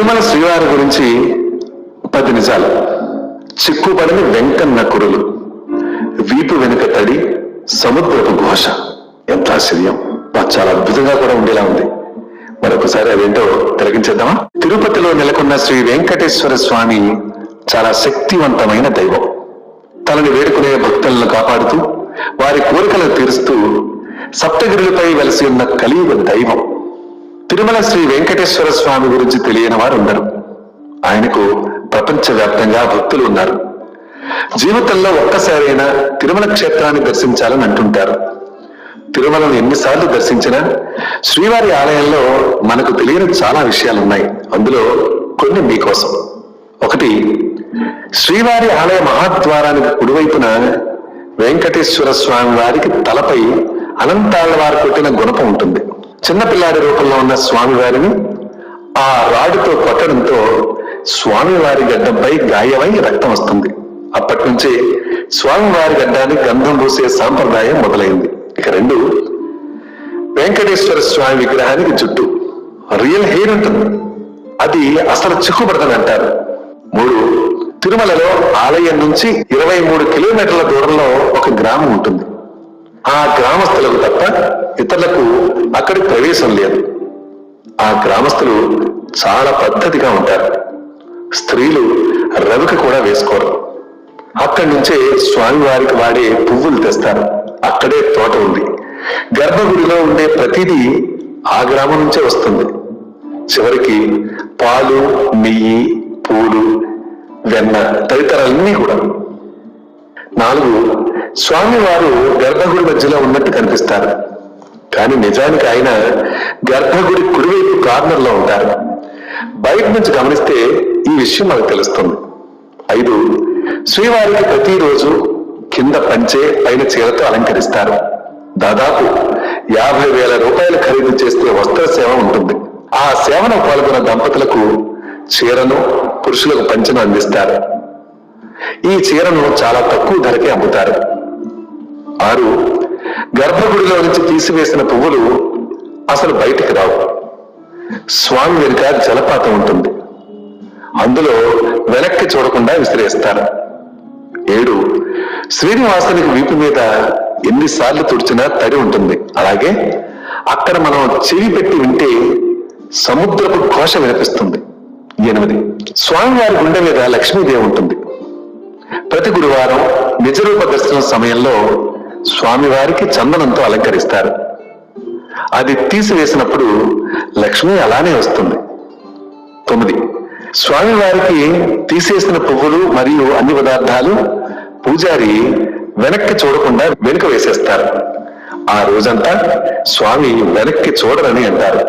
తిరుమల శ్రీవారి గురించి 10 నిజాలు. చిక్కుపడని వెంకన్న కురులు, వీపు వెనుక తడి, సముద్రపు ఘోష. ఎంత ఆశ్చర్యం! చాలా అద్భుతంగా కూడా ఉండేలా ఉంది. మరొకసారి అదేంటో తిలకించేద్దామా? తిరుపతిలో నెలకొన్న శ్రీ వెంకటేశ్వర స్వామి చాలా శక్తివంతమైన దైవం. తనని వేడుకునే భక్తులను కాపాడుతూ వారి కోరికలను తీరుస్తూ సప్తగిరులపై వెలసి ఉన్న కలియుగ దైవం. తిరుమల శ్రీ వెంకటేశ్వర స్వామి గురించి తెలియని వారు ఉండరు. ఆయనకు ప్రపంచవ్యాప్తంగా భక్తులు ఉన్నారు. జీవితంలో ఒక్కసారైనా తిరుమల క్షేత్రాన్ని దర్శించాలని అంటుంటారు. తిరుమలను ఎన్నిసార్లు దర్శించినా శ్రీవారి ఆలయంలో మనకు తెలియని చాలా విషయాలున్నాయి. అందులో కొన్ని మీకోసం. 1, శ్రీవారి ఆలయ మహాద్వారానికి కుడివైపున వెంకటేశ్వర స్వామి వారికి తలపై అనంతాళ్ల వారు కొట్టిన గుణపం ఉంటుంది. చిన్నపిల్లాడి రూపంలో ఉన్న స్వామివారిని ఆ రాడుతో కొట్టడంతో స్వామివారి గడ్డంపై గాయమై రక్తం వస్తుంది. అప్పటి నుంచి స్వామివారి గడ్డానికి గంధం పూసే సాంప్రదాయం మొదలైంది. ఇక 2, వెంకటేశ్వర స్వామి విగ్రహానికి జుట్టు రియల్ హెయిర్ ఉంటుంది. అది అసలు చిక్కుపడదని అంటారు. 3, తిరుమలలో ఆలయం నుంచి 23 కిలోమీటర్ల దూరంలో ఒక గ్రామం ఉంటుంది. ఆ గ్రామస్తులకు తప్ప ఇతరులకు అక్కడి ప్రవేశం లేదు. ఆ గ్రామస్తులు చాలా పద్ధతిగా ఉంటారు. స్త్రీలు రవిక కూడా వేసుకోరు. అక్కడి నుంచే స్వామివారికి వాడే పువ్వులు తెస్తారు. అక్కడే తోట ఉంది. గర్భగుడిలో ఉండే ప్రతిదీ ఆ గ్రామం నుంచే వస్తుంది. చివరికి పాలు, నెయ్యి, పూలు, వెన్న తదితరాలన్నీ కూడా. 4, స్వామివారు గర్భగుడి మధ్యలో ఉన్నట్టు కనిపిస్తారు. కానీ నిజానికి ఆయన గర్భగుడి కుడివైపు కార్నర్ లో ఉంటారు. బయట నుంచి గమనిస్తే ఈ విషయం మనకు తెలుస్తుంది. 5, శ్రీవారికి ప్రతిరోజు కింద పంచే పైన చీరతో అలంకరిస్తారు. దాదాపు 50,000 రూపాయలు ఖరీదు చేస్తే వస్త్ర సేవ ఉంటుంది. ఆ సేవలో పాల్గొన్న దంపతులకు చీరను, పురుషులకు పంచెను అందిస్తారు. ఈ చీరను చాలా తక్కువ ధరకే అమ్ముతారు. 6, గర్భగుడిలో నుంచి తీసివేసిన పువ్వులు అసలు బయటికి రావు. స్వామి వెనుక జలపాతం ఉంటుంది. అందులో వెనక్కి చూడకుండా విసిరేస్తారు. 7, శ్రీనివాసునికి వీపు మీద ఎన్నిసార్లు తుడిచినా తడి ఉంటుంది. అలాగే అక్కడ మనం చెవి పెట్టి వింటే సముద్రపు ఘోష వినిపిస్తుంది. 8, స్వామివారి గుండె మీద లక్ష్మీదేవి ఉంటుంది. ప్రతి గురువారం నిజరూప దర్శనం సమయంలో స్వామివారికి చందనంతో అలంకరిస్తారు. అది తీసివేసినప్పుడు లక్ష్మి అలానే వస్తుంది. 9, స్వామివారికి తీసేసిన పువ్వులు మరియు అన్ని పదార్థాలు పూజారి వెనక్కి చూడకుండా వెనుక వేసేస్తారు. ఆ రోజంతా స్వామి వెనక్కి చూడరని అంటారు.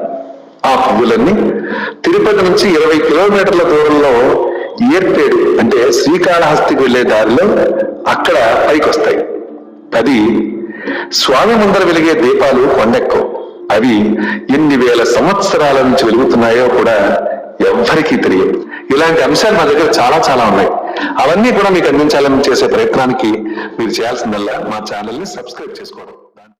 ఆ పువ్వులన్నీ తిరుపతి నుంచి 20 కిలోమీటర్ల దూరంలో ఏర్పేడు అంటే శ్రీకాళహస్తికి వెళ్లే దారిలో అక్కడ పైకి వస్తాయి. 10, స్వామి ముందర వెలిగే దీపాలు కొండెక్కవు. అవి ఎన్ని వేల సంవత్సరాల నుంచి వెలుగుతున్నాయో కూడా ఎవ్వరికీ తెలియదు. ఇలాంటి అంశాలు మా దగ్గర చాలా ఉన్నాయి. అవన్నీ కూడా మీకు అందించాలని చేసే ప్రయత్నానికి మీరు చేయాల్సిందల్లా మా ఛానల్ని సబ్స్క్రైబ్ చేసుకోవడం.